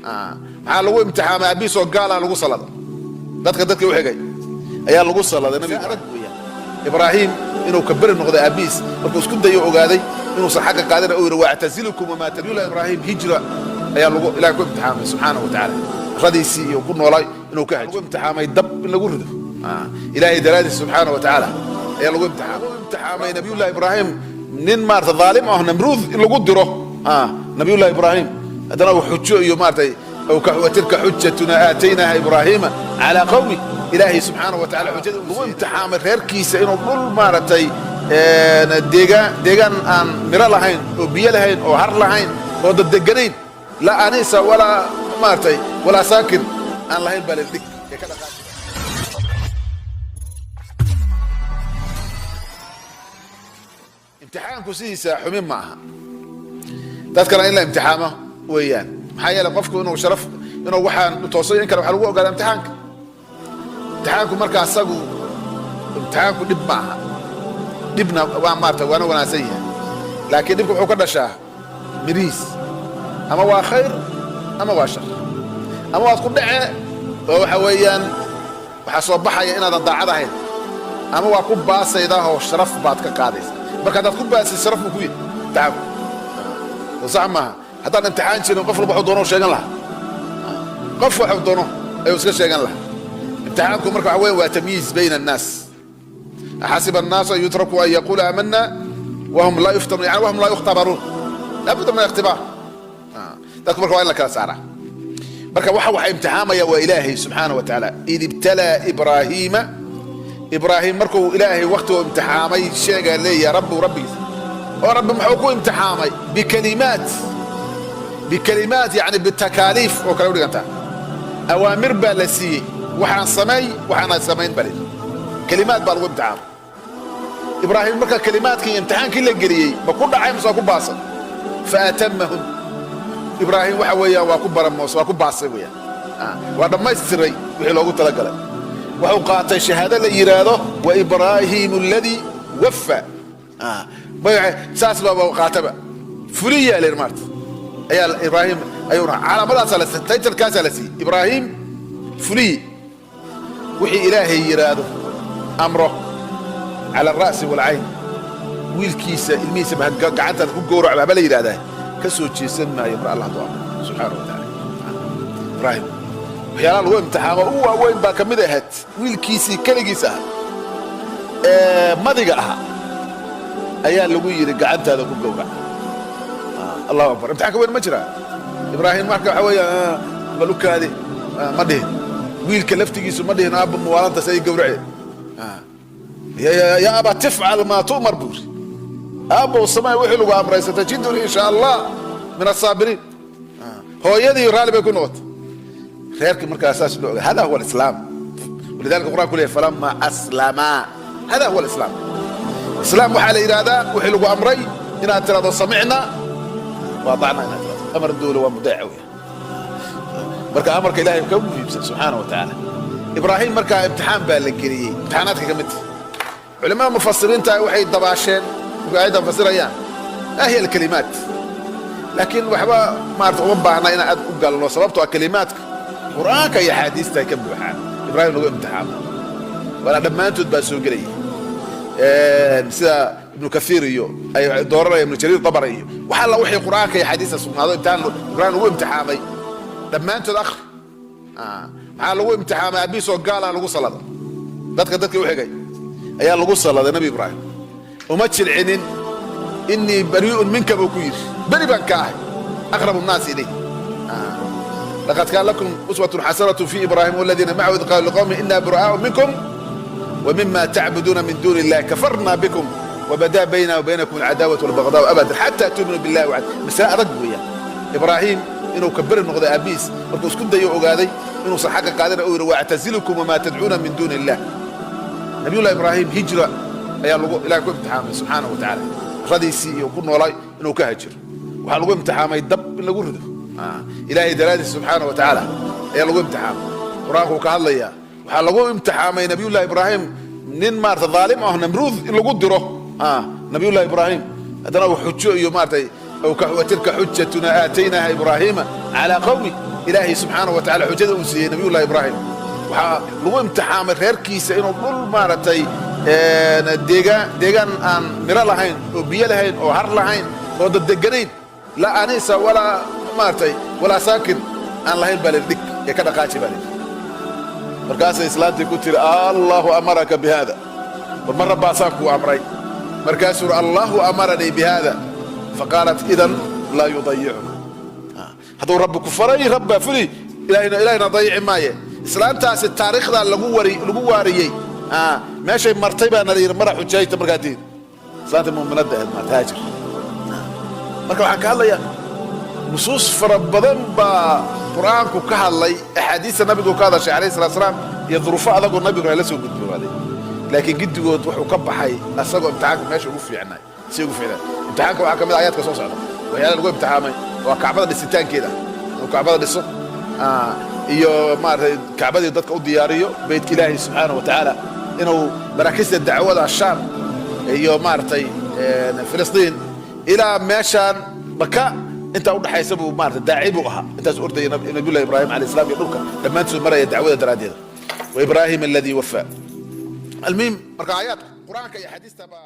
maxaa lagu imtixaamay abiisoo gaala lagu salada dadka u xigay ayaa lagu saladay nabi ibraahim inuu ka bari noqday abiis markuu isku dayo ogaaday inuu san xagga qaadana oo yiri wa'tazilukum wama tad'una ibraahim hijra ayaa lagu ilaahay ku imtixaamay subhanahu wa ta'ala radiisi iyo ku noolay inuu ka hajo imtixaamay dab in lagu rido ilaahay daraadi subhanahu wa ta'ala ayaa lagu imtixaamay nabiyullah ibraahim nin maarta dhaalim ah namruud in lagu diro nabiyullah ibraahim hadana uu xujo iyo maartay أو وتلك حجتنا آتيناها إبراهيم على قومه إلهي سبحانه وتعالى حجته وامتحام غير كيسة إنه كل مرتي ديجان أن مرا لهين وبيا لهين وهر لهين وضد الدجرين لا أنيسة ولا مرتي ولا ساكن أن لهين بالدك امتحان كوسيسة حميم معها تذكر إلا امتحانه ويان حياله قفكو انه شرف انه waxaan toosay in kale waxa lagu ogaadaa imtixaanku marka asagu imtixaanku dib maaha dibna waa maarta waana wanaagsan yahay laakiin dibku wuxuu ka dhashaa miriis ama waa khayr ama waa shar ama waad ku dhace oo waxa weeyaan waxa soo baxaya inaadan daacad ahayn ama waa ku baasayda oo sharaf baad ka qaadaysa marka dad ku baasay sharaf ku yahay taab sax maaha haddaan imtixaan jirin qof walba wuxuu doono sheegan lahaa qof wuxuu doono ayuu iska sheegan lahaa imtixaanku marka waxa weeye waa tamyiiz bayna annaas axasiba annaasu an yutraku an yaqulu aamanna wahum laa yuftanun yani wahum laa yukhtabaruun laabudda min alikhtibaar dadku marka waa in la kala saaraa marka waxa imtixaamaya waa ilaahay subxaanahu wa tacaala id ibtalaa ibraahim markuu ilaahay waqtiguu imtixaamay sheegaa leeyahay rabbigiisa oo rabbi muxuu ku imtixaamay بكلمات يعني بالتكاليف وكلام دغنتا اوامر بالسي وحان سمين بلد كلمات بالو امتحان ابراهيم مركا كلمات كي امتحان كي لغريي ما كو دحاي مسو كو باس فاتمهم ابراهيم waxa weeyaa waa ku baramos waa ku baasay weeyaa waa dhamaystiray wixii loogu tala galay wuxuu qaatay shahaada la yiraahdo wa ibraahim alladhi waffa saas loo qaataba fuliya leermaart ayaa ibraahim ayuuna calaamadaas la taytal kaas la si ibraahim fuli wixii ilaahay yiraahdo amro ala ra's wal ayn wiilkiisa ilmihiisa ba gacanta ku gooracba bala yiraahdaa ka soo jeesan maayo mar Allah subhanahu wa ta'ala ibraahim waxyaalaha lagu imtixaamo oo weyn baa kamid ahayd wiilkiisii kaligiisa madiga ah ayaa lagu yiri gacantaada ku gowrac الله أكبر امتحان كوين مجرى إبراهيم مارك حويا ملوك هذه مده ويل كلفتي جيسو مده ناب موالنت سيد جورعي يا أبا تفعل ما تؤمر بور أبو السماء وحلو وأمر ستجدني إن شاء الله من الصابرين هو يدي يرالي بيكون وقت خيرك مركز أساس هذا هو الإسلام ولذلك القرآن كله فلما أسلم هذا هو الإسلام إسلام وحال إرادة وحلو وأمري إن أتراضى سمعنا وضعنا امر الدوله ومدعوه مركا امرك الهي كم سبحانه وتعالى ابراهيم مركا امتحان بالكري امتحاناتك كمت علماء مفسرين تا وحي دباشين وقاعده مفسريان هي الكلمات لكن وحبا ما توبعنا ان قال له سببته كلمات قرانك يا حديث تكبر ابراهيم له امتحان ولا لما انت تبسوا قري ابن كثير اي دورنا ابن جرير طبري وحال وحي قرانك يا حديث سبحانه امتحان قران هو امتحامي لما انت الاخ حال هو امتحان ابيسو قال لو صلاه dadka u xigay ayaa lagu saladay nabi ibraahim uma jilcinin inni bari'un minka ku yiri bari ban ka ahay aqrabu an-nas ilayhi laqad kana lakum uswatun hasanatun fi ibraahim walladhina ma'ahu idh qalu liqawmi inna bura'a'u minkum ومما تعبدون من دون الله كفرنا بكم وبدا بيننا وبينكم العداوة والبغضاء أبدا حتى تؤمنوا بالله وعد مساء رجوية إبراهيم إنه كبر النقطة أبيس مركز كنت يؤقادي إنه صحاك قادر أوير واعتزلكم وما تدعون من دون الله نبي الله إبراهيم هجرة أي الله إلهي كو امتحامي سبحانه وتعالى رضيسي وكل ولاي إنه كهجر وحال لو امتحامي يدب إلا قرده إلهي دلالي سبحانه وتعالى أي الله امتحامي وراكو كهالله waxaa lagu imtixaamay nabiyullah ibraahim nin maarta dhaalim ah namruud in lagu diro nabiyullah ibraahim hadana uu xujo iyo maartay وتلك حجتنا آتيناها إبراهيم على قومه. إلهي سبحانه وتعالى حجته أنسي نبي الله إبراهيم لو امتحان غير كيس إنه كل مرتي ديجان أن نرى لهين وبيا لهين وهر لهين وضد الجنين لا أنيسا ولا مرتي ولا ساكن أن لهين بالدك يكاد قاتي بالك. مركز الإسلام تقول الله أمرك بهذا والمرة باساكو أمري مركز الله أمرني بهذا فقالت إذن لا يضيعك. هذا ربك فري رب فري إلهنا ضيع مايه إسلام تاس التاريخ ذا لقواري ماشي مرتبة نرير مرة حجاية مرقادين إسلام من الدهر ما تاجر مركب حكى الله يا نصوص فربضن بقرآنك كهالله أحاديث النبي كذا شيء عليه الصلاة والسلام يظروف هذا النبي قال لسه قد عليه لكن قد قد وحكب حي أصدق امتحانك ماشي وفي عنا سيقول فعلا امتحانك وحكم آيات قصص على وهي الجو امتحاني وكعبة الاستتان كده وكعبة الص iyo maartay kacbadii dadka u diyaariyo beedka Ilaahay subhanahu wa ta'ala inuu barakista dacwada Shaam iyo maartay Filistiin ila meeshan Makka inta u dhaxaysa buu maartay daacibu aha intaas orday Nabii Ibrahim alayhi salaam iyo dhulka dhamaantood maray dacwada daraadeeda wa Ibrahim alladhi wafa المهم marka ayat quraanka iyo xadiista ba